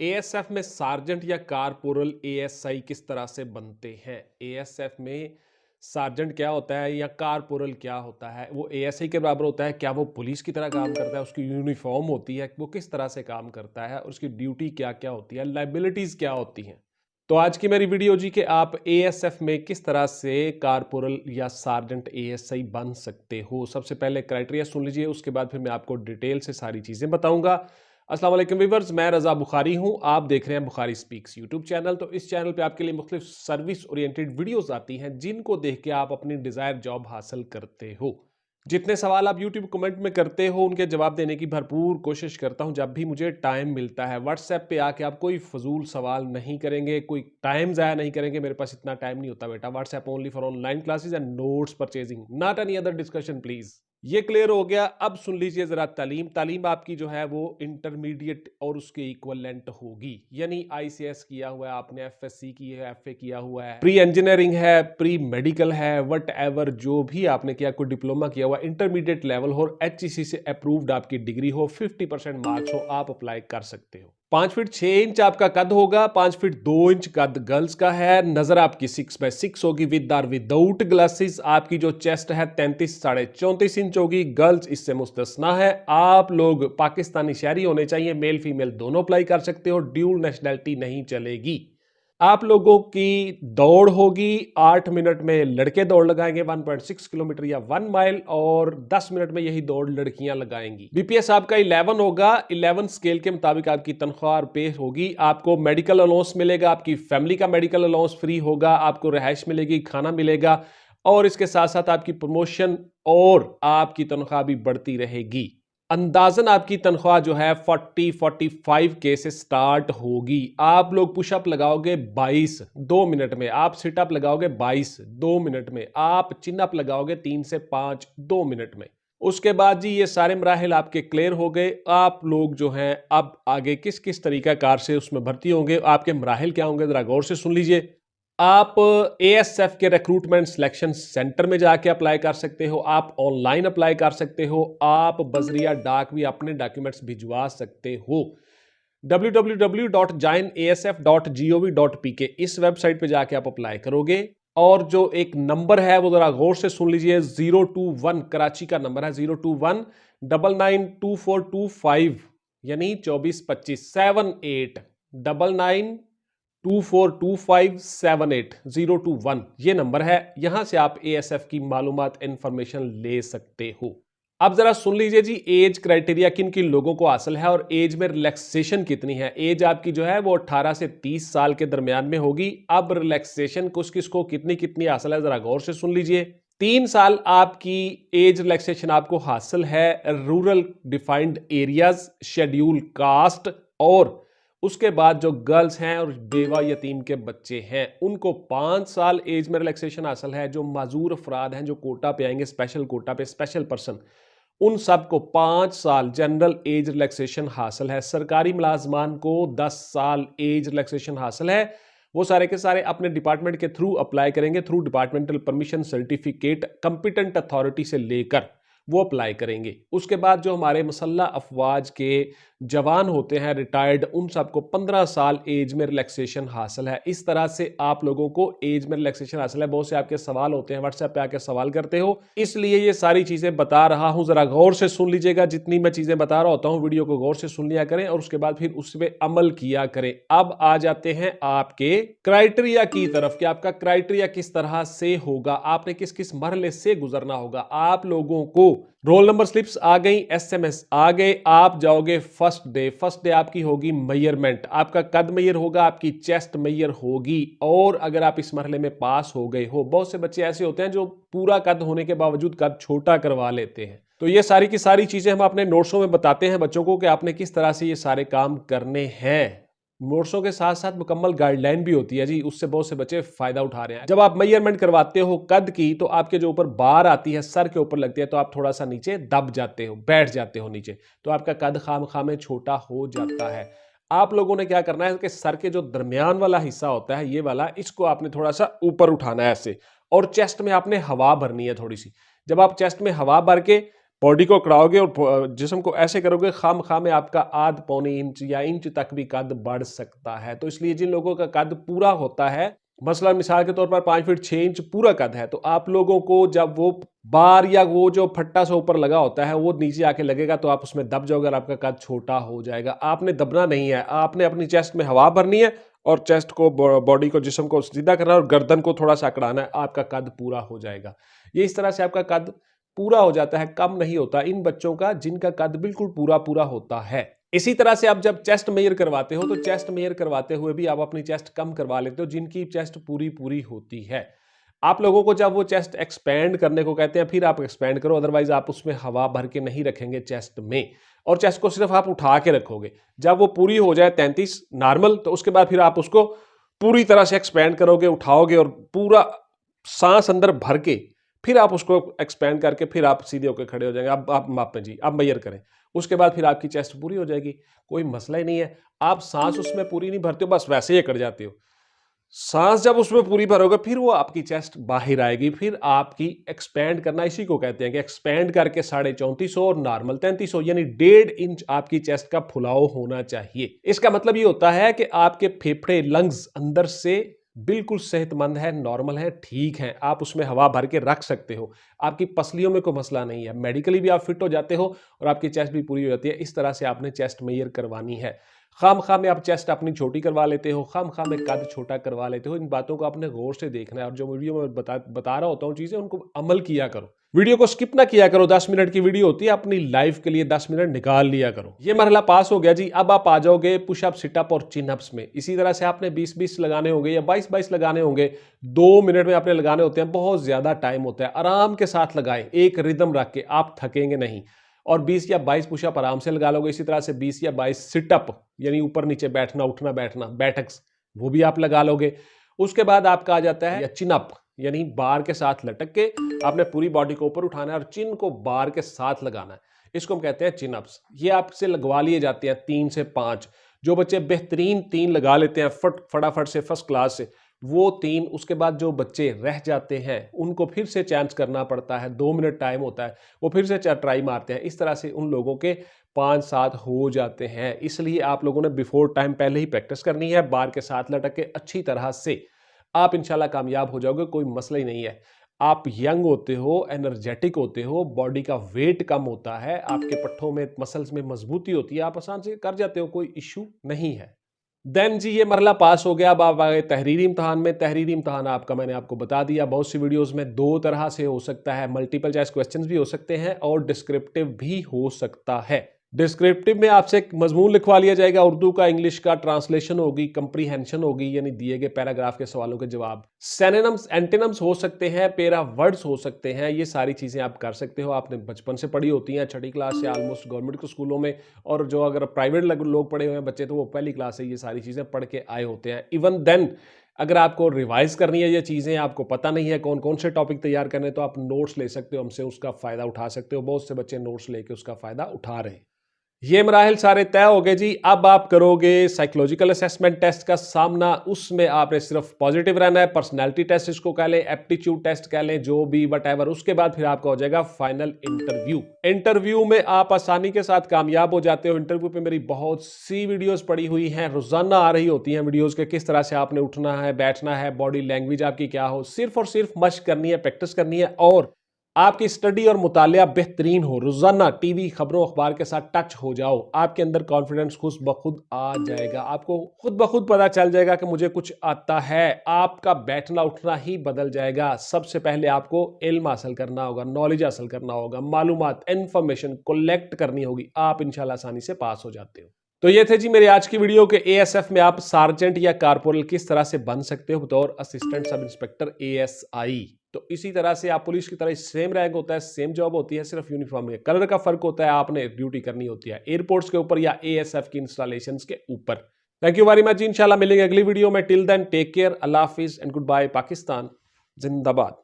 ASF में sergeant या corporal ASI किस तरह से बनते हैं? एएसएफ में सार्जेंट क्या होता है या कारपोरल क्या होता है? वो एएसआई के बराबर होता है? क्या वो पुलिस की तरह काम करता है? उसकी यूनिफॉर्म होती है? वो किस तरह से काम करता है और उसकी ड्यूटी क्या क्या होती है? लाइबिलिटीज क्या होती हैं? तो आज की मेरी वीडियो जी कि आप एएसएफ में किस तरह से कारपोरल या सार्जेंट एएसआई बन सकते हो। सबसे पहले क्राइटेरिया सुन लीजिए, उसके बाद फिर मैं आपको डिटेल से सारी चीज़ें बताऊंगा। अस्सलाम वालेकुम व्यूअर्स, मैं रजा बुखारी हूं, आप देख रहे हैं बुखारी स्पीक्स यूट्यूब चैनल। तो इस चैनल पे आपके लिए मुख्तलिफ सर्विस ओरिएंटेड वीडियोस आती हैं जिनको देख के आप अपनी डिजायर जॉब हासिल करते हो। जितने सवाल आप यूट्यूब कमेंट में करते हो उनके जवाब देने की भरपूर कोशिश करता हूं जब भी मुझे टाइम मिलता है। व्हाट्सएप पे आके आप कोई फजूल सवाल नहीं करेंगे, कोई टाइम ज़ाया नहीं करेंगे। मेरे पास इतना टाइम नहीं होता बेटा। WhatsApp only for online classes and notes purchasing, not any other discussion please. ये क्लियर हो गया। अब सुन लीजिए जरा, तालीम आपकी जो है वो इंटरमीडिएट और उसके इक्वलेंट होगी। यानी आईसीएस किया हुआ है आपने, एफएससी की है, एफए किया हुआ है, प्री इंजीनियरिंग है, प्री मेडिकल है, वट एवर जो भी आपने किया, कोई डिप्लोमा किया हुआ, इंटरमीडिएट लेवल हो, एचईसी से अप्रूव्ड आपकी डिग्री हो, 50% मार्क्स हो, आप अप्लाई कर सकते हो। 5 फीट 6 इंच आपका कद होगा, 5 फीट 2 इंच कद गर्ल्स का है। नजर आपकी 6x6 होगी विद और विदाउट ग्लासेस। आपकी जो चेस्ट है 33 साढ़े 34 इंच होगी, गर्ल्स इससे मुस्तस्ना है। आप लोग पाकिस्तानी शहरी होने चाहिए, मेल फीमेल दोनों अप्लाई कर सकते हो, ड्यूल नेशनैलिटी नहीं चलेगी। आप लोगों की दौड़ होगी 8 मिनट में लड़के दौड़ लगाएंगे 1.6 किलोमीटर या 1 माइल, और 10 मिनट में यही दौड़ लड़कियां लगाएंगी। बीपीएस आपका 11 होगा। 11 स्केल के मुताबिक आपकी तनख्वाह और पे होगी। आपको मेडिकल अलाउंस मिलेगा, आपकी फैमिली का मेडिकल अलाउंस फ्री होगा, आपको रिहाइश मिलेगी, खाना मिलेगा, और इसके साथ साथ आपकी प्रमोशन और आपकी तनख्वाह भी बढ़ती रहेगी। अंदाजन आपकी तनख्वाह जो है 40-45 के से स्टार्ट होगी। आप लोग पुशअप लगाओगे 22 2 मिनट में, आप सिटअप लगाओगे 22 2 मिनट में, आप चिनअप लगाओगे 3 से 5 2 मिनट में। उसके बाद जी ये सारे मराहिल आपके क्लियर हो गए। आप लोग जो हैं अब आगे किस किस तरीका कार से उसमें भर्ती होंगे, आपके मराहिल क्या होंगे, जरा गौर से सुन लीजिए। आप एएसएफ के रिक्रूटमेंट सिलेक्शन सेंटर में जाके अप्लाई कर सकते हो, आप ऑनलाइन अप्लाई कर सकते हो, आप बजरिया डाक भी अपने डॉक्यूमेंट्स भिजवा सकते हो। www.joinasf.gov.pk इस वेबसाइट पे जाके आप अप्लाई करोगे। और जो एक नंबर है वो जरा गौर से सुन लीजिए, 021 कराची का नंबर है, 021992425, यानी 2425 7899242578 ये नंबर है। यहां से आप एएसएफ की मालूमात इंफॉर्मेशन ले सकते हो। अब जरा सुन लीजिए जी, एज क्राइटेरिया किन किन लोगों को हासिल है और एज में रिलैक्सेशन कितनी है। एज आपकी जो है वो 18 से 30 साल के दरमियान में होगी। अब रिलैक्सेशन किस किस को कितनी कितनी हासिल है, जरा गौर से सुन लीजिए। 3 साल आपकी एज रिलैक्सेशन आपको हासिल है rural defined areas, schedule caste, और उसके बाद जो गर्ल्स हैं और बेवा यतीम के बच्चे हैं उनको 5 साल एज में रिलैक्सेशन हासिल है। जो माजूर अफराद हैं जो कोटा पे आएंगे, स्पेशल कोटा पे, स्पेशल पर्सन, उन सबको 5 साल जनरल एज रिलैक्सेशन हासिल है। सरकारी मुलाजमान को 10 साल एज रिलैक्सेशन हासिल है। वो सारे के सारे अपने डिपार्टमेंट के थ्रू अप्लाई करेंगे, through departmental permission certificate competent authority से लेकर वो अप्लाई करेंगे। उसके बाद जो हमारे मुसल्ला अफवाज के जवान होते हैं रिटायर्ड, उन सबको 15 साल एज में रिलैक्सेशन हासिल है। इस तरह से आप लोगों को एज में रिलैक्सेशन हासिल है। बहुत से आपके सवाल होते हैं, व्हाट्सएप पे आके सवाल करते हो, इसलिए ये सारी चीजें बता रहा हूं। जरा गौर से सुन लीजिएगा, जितनी मैं चीजें बता रहा होता हूं वीडियो को गौर से सुन लिया करें और उसके बाद फिर उस पर अमल किया करें। अब आ जाते हैं आपके क्राइटेरिया की तरफ कि आपका क्राइटेरिया किस तरह से होगा, आपने किस किस मरहले से गुजरना होगा। आप लोगों को रोल नंबर स्लिप्स आ गई, एसएमएस आ गए, आप जाओगे फर्स्ट डे। फर्स्ट डे आपकी होगी मेजरमेंट, आपका कद मेजर होगा, आपकी चेस्ट मेजर होगी। और अगर आप इस मरहले में पास हो गए हो, बहुत से बच्चे ऐसे होते हैं जो पूरा कद होने के बावजूद कद छोटा करवा लेते हैं, तो ये सारी की सारी चीजें हम अपने नोट्सों में बताते हैं बच्चों को कि आपने किस तरह से ये सारे काम करने हैं। नोट्सों के साथ साथ मुकम्मल गाइडलाइन भी होती है जी, उससे बहुत से बच्चे फायदा उठा रहे हैं। जब आप मेजरमेंट करवाते हो कद की, तो आपके जो ऊपर बार आती है सर के ऊपर लगती है, तो आप थोड़ा सा नीचे दब जाते हो, बैठ जाते हो नीचे, तो आपका कद खामखा में छोटा हो जाता है। आप लोगों ने क्या करना है कि सर के जो दरमियान वाला हिस्सा होता है, ये वाला, इसको आपने थोड़ा सा ऊपर उठाना है ऐसे, और चेस्ट में आपने हवा भरनी है थोड़ी सी। जब आप चेस्ट में हवा भर के बॉडी को अकड़ाओगे और जिस्म को ऐसे करोगे, खाम में आपका आध पौने इंच या इंच तक भी कद बढ़ सकता है। तो इसलिए जिन लोगों का कद पूरा होता है, मसलन मिसाल के तौर पर 5 फीट 6 इंच पूरा कद है, तो आप लोगों को जब वो बार या वो जो फट्टा सा ऊपर लगा होता है वो नीचे आके लगेगा तो आप उसमें दब जाओगे और आपका कद छोटा हो जाएगा। आपने दबना नहीं है, आपने अपनी चेस्ट में हवा भरनी है और चेस्ट को, बॉडी को, जिस्म को सीधा करना है और गर्दन को थोड़ा सा अकड़ाना है, आपका कद पूरा हो जाएगा। ये इस तरह से आपका कद पूरा हो जाता है, कम नहीं होता इन बच्चों का जिनका कद बिल्कुल पूरा होता है। इसी तरह से आप जब चेस्ट मेजर करवाते हो तो चेस्ट मेजर करवाते हुए भी आप अपनी चेस्ट कम करवा लेते हो जिनकी चेस्ट पूरी होती है। आप लोगों को जब वो चेस्ट एक्सपैंड करने को कहते हैं फिर आप एक्सपैंड करो, अदरवाइज आप उसमें हवा भर के नहीं रखेंगे चेस्ट में, और चेस्ट को सिर्फ आप उठा के रखोगे। जब वो पूरी हो जाए 33 नॉर्मल, तो उसके बाद फिर आप उसको पूरी तरह से एक्सपैंड करोगे, उठाओगे और पूरा सांस अंदर भर के फिर आप उसको एक्सपैंड करके फिर आप सीधे होकर खड़े हो जाएंगे। अब आप मापें जी, अब मेजर करें, उसके बाद फिर आपकी चेस्ट पूरी हो जाएगी, कोई मसला ही नहीं है। आप सांस उसमें पूरी नहीं भरते हो, बस वैसे ही अकड़ जाते हो। सांस जब उसमें पूरी भरोगे फिर वो आपकी चेस्ट बाहर आएगी, फिर आपकी एक्सपैंड करना इसी को कहते हैं कि एक्सपैंड करके 34.5 और नॉर्मल 33, यानी 1.5 इंच आपकी चेस्ट का फुलाव होना चाहिए। इसका मतलब ये होता है कि आपके फेफड़े, लंग्स अंदर से बिल्कुल सेहतमंद है, नॉर्मल है, ठीक है, आप उसमें हवा भर के रख सकते हो, आपकी पसलियों में कोई मसला नहीं है, मेडिकली भी आप फिट हो जाते हो और आपकी चेस्ट भी पूरी हो जाती है। इस तरह से आपने चेस्ट मेजर करवानी है। खाम में आप चेस्ट अपनी छोटी करवा लेते हो, खाम में कद छोटा करवा लेते हो। इन बातों को आपने गौर से देखना है और जो वीडियो में बता रहा होता हूँ चीजें, उनको अमल किया करो। वीडियो को स्किप ना किया करो, 10 मिनट की वीडियो होती है, अपनी लाइफ के लिए 10 मिनट निकाल लिया करो। ये मरहला पास हो गया जी। अब आप आ जाओगे पुशअप, सिटअप और चिनअप्स में। इसी तरह से आपने 20-20 लगाने होंगे या 22-22 लगाने होंगे। 2 मिनट में आपने लगाने होते हैं, बहुत ज्यादा टाइम होता है। आराम के साथ लगाएं, एक रिदम रख के, आप थकेंगे नहीं। और 20 या 22 पुशअप आराम से लगा लोगे। इसी तरह से 20 या 22 सिटअप, यानी ऊपर नीचे बैठना, उठना बैठना, बैठक्स, वो भी आप लगा लोगे। उसके बाद आपका आ जाता है चिनअप, यानी बार के साथ लटक के आपने पूरी बॉडी को ऊपर उठाना है और चिन को बार के साथ लगाना है। इसको हम कहते हैं चिनअप्स। ये आपसे लगवा लिए जाते हैं 3 से 5। जो बच्चे बेहतरीन 3 लगा लेते हैं फटाफट से, फर्स्ट क्लास से, वो 3। उसके बाद जो बच्चे रह जाते हैं उनको फिर से चांस करना पड़ता है, 2 मिनट टाइम होता है, वो फिर से ट्राई मारते हैं। इस तरह से उन लोगों के 5-7 हो जाते हैं। इसलिए आप लोगों ने बिफोर टाइम पहले ही प्रैक्टिस करनी है, बार के साथ लटक के अच्छी तरह से। आप इंशाल्लाह कामयाब हो जाओगे, कोई मसला ही नहीं है। आप यंग होते हो, एनर्जेटिक होते हो, बॉडी का वेट कम होता है, आपके पट्ठों में, मसल्स में मजबूती होती है, आप आसान से कर जाते हो, कोई इश्यू नहीं है। देन जी ये मरहला पास हो गया। अब आप आगे तहरीरी इम्तहान में। तहरीरी इम्तहान आपका मैंने आपको बता दिया, बहुत सी वीडियोस में 2 तरह से हो सकता है, मल्टीपल चॉइस क्वेश्चंस भी हो सकते हैं और डिस्क्रिप्टिव भी हो सकता है। डिस्क्रिप्टिव में आपसे एक मजमून लिखवा लिया जाएगा, उर्दू का, इंग्लिश का, ट्रांसलेशन होगी, कंप्रीहेंशन होगी, यानी दिए गए पैराग्राफ के सवालों के जवाब। सिनोनिम्स, एंटोनिम्स हो सकते हैं, पेरा वर्ड्स हो सकते हैं, ये सारी चीजें आप कर सकते हो। आपने बचपन से पढ़ी होती हैं, 6ठी क्लास से ऑलमोस्ट गवर्नमेंट के स्कूलों में, और जो अगर प्राइवेट लोग पढ़े हुए हैं बच्चे तो वो पहली क्लास से ये सारी चीजें पढ़ के आए होते हैं। इवन देन अगर आपको रिवाइज करनी है ये चीजें, आपको पता नहीं है कौन कौन से टॉपिक तैयार करने, तो आप नोट्स ले सकते हो हमसे, उसका फायदा उठा सकते हो। बहुत से बच्चे नोट्स लेके उसका फायदा उठा रहे हैं। ये मराहिल सारे तय हो गए जी। अब आप करोगे साइकोलॉजिकल असेसमेंट टेस्ट का सामना। उसमें आपने सिर्फ पॉजिटिव रहना है, पर्सनैलिटी टेस्ट इसको कह लें, एप्टीट्यूड टेस्ट कह लें, जो भी वटएवर। उसके बाद फिर आपका हो जाएगा फाइनल इंटरव्यू। इंटरव्यू में आप आसानी के साथ कामयाब हो जाते हो। इंटरव्यू पे मेरी बहुत सी वीडियोस पड़ी हुई हैं, रोजाना आ रही होती हैं वीडियोस के, किस तरह से आपने उठना है, बैठना है, बॉडी लैंग्वेज आपकी क्या हो। सिर्फ और सिर्फ मशक करनी है, प्रैक्टिस करनी है और आपकी स्टडी और मुतालिया बेहतरीन हो। रोजाना टीवी, खबरों, अखबार के साथ टच हो जाओ, आपके अंदर कॉन्फिडेंस खुद ब खुद आ जाएगा। आपको खुद ब खुद पता चल जाएगा कि मुझे कुछ आता है। आपका बैठना उठना ही बदल जाएगा। सबसे पहले आपको इल्म हासिल करना होगा, नॉलेज हासिल करना होगा, मालूमात, इंफॉर्मेशन कलेक्ट करनी होगी। आप इंशाल्लाह आसानी से पास हो जाते हो। तो ये थे जी मेरी आज की वीडियो के एएसएफ में आप सार्जेंट या कारपोरल किस तरह से बन सकते हो बतौर असिस्टेंट सब इंस्पेक्टर एएसआई। तो इसी तरह से आप पुलिस की तरह सेम रैंक होता है, सेम जॉब होती है, सिर्फ यूनिफॉर्म में कलर का फर्क होता है। आपने ड्यूटी करनी होती है एयरपोर्ट्स के ऊपर या एएसएफ की इंस्टॉलेशंस के ऊपर। Thank you very much. इंशाल्लाह मिलेंगे अगली वीडियो में। टिल देन टेक केयर, अल्लाह हाफिज एंड गुड बाय। पाकिस्तान जिंदाबाद।